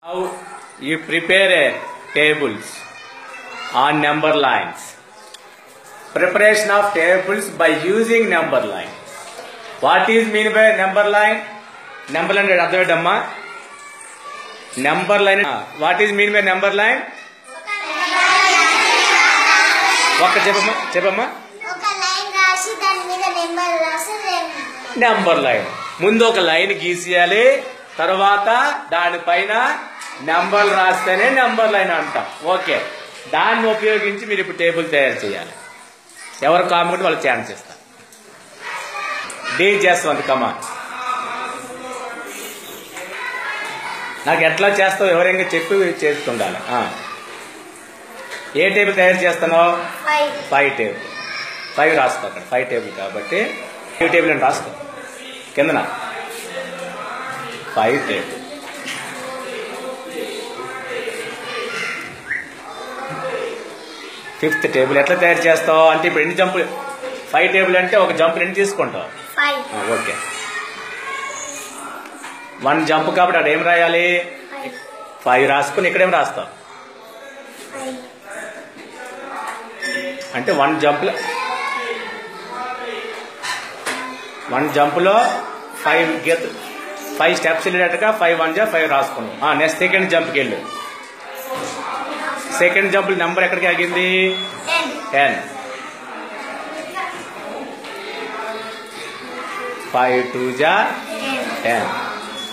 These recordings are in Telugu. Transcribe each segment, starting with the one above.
How you prepare a tables on number lines. Preparation of tables by using number line. What is mean by number line? Number line అర్థమేంటమ్మా? Number line. What is mean by number line? ఒక్క చెప్పమ్మా. నెంబర్ లైన్ ముందు ఒక లైన్ గీసేయాలి, తర్వాత దానిపైన నెంబర్లు రాస్తేనే నెంబర్ లైన్ అంటాం. ఓకే, దాన్ని ఉపయోగించి మీరు ఇప్పుడు టేబుల్ తయారు చేయాలి. ఎవరు కామెంట్ వాళ్ళు ఛాన్స్ ఇస్తారు. డి జస్వంత్ కమాన్. నాకు ఎట్లా చేస్తావు ఎవరైనా చెప్పి చేస్తుండాలి. ఏ టేబుల్ తయారు చేస్తున్నావు? 5 టేబుల్. 5 రాస్తావు అక్కడ. 5 టేబుల్ కాబట్టి 5 టేబుల్ అని రాస్తావు కిందన. 5 టేబుల్. ఫిఫ్త్ టేబుల్ ఎట్లా తయారు చేస్తావు అంటే ఇప్పుడు ఎన్ని జంపులు? 5 టేబుల్ అంటే ఒక జంప్ ఎన్ని తీసుకుంటావు? ఓకే, 1 జంప్ కాబట్టి అక్కడ ఏం రాయాలి? 5 రాసుకుని ఇక్కడేం రాస్తావు అంటే 1 జంప్లో 5 స్టెప్స్ వెళ్ళేటట్టుగా 5 1 5 రాసుకున్నాం. నెక్స్ట్ సెకండ్ జంప్కి వెళ్ళు. సెకండ్ జంప్ నెంబర్ ఎక్కడికి ఆగింది? 10. 5 2 10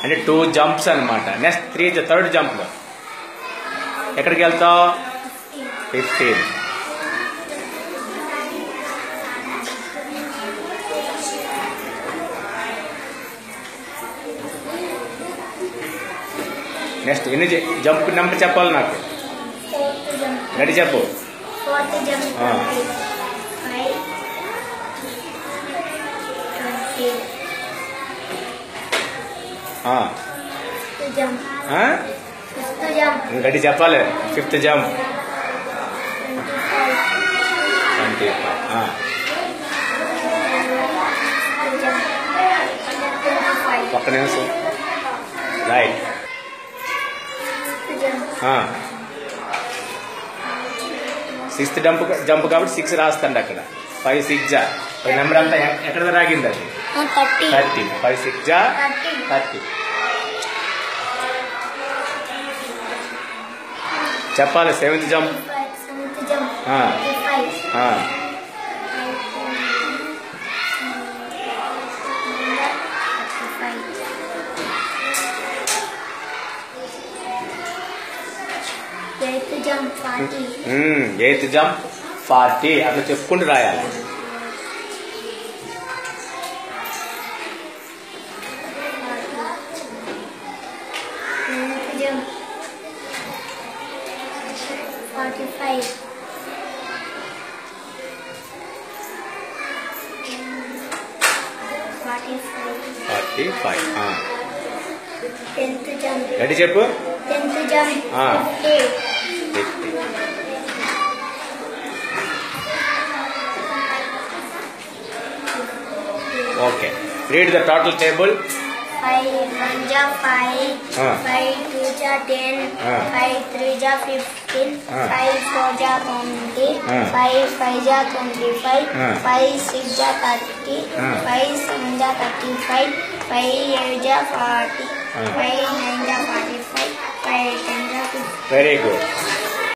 అంటే 2 జంప్స్ అనమాట. నెక్స్ట్ 3 థర్డ్ జంప్లో ఎక్కడికి వెళ్తావు? 15. నెక్స్ట్ ఎన్ని జంప్ నెంబర్ చెప్పాలి నాకు? రెడీ చెప్పు. 4 రెడీ చెప్పాలి. 5th jump 25. ఒక్క నిమిషం. రైట్. 6th జంప్ కాబట్టి 6 రాస్తాండి అక్కడ. 5 6 నెంబర్ అంతా ఎక్కడ రాగింది? అది 30. 5 6 30. చెప్పాలి. 7th jump 8th jump 40. అట్లా చెప్పుకుంటూ రాయాలి. రెడీ చెప్పు. 10th jump 50. Okay. Read the total table. 5 1 5, 5 2 10, 5 3 15, 5 4 20, 5 5 25, 5 6 30, 5 7 35, 5 8 40, 5 9 45, 5 10 50. Very good.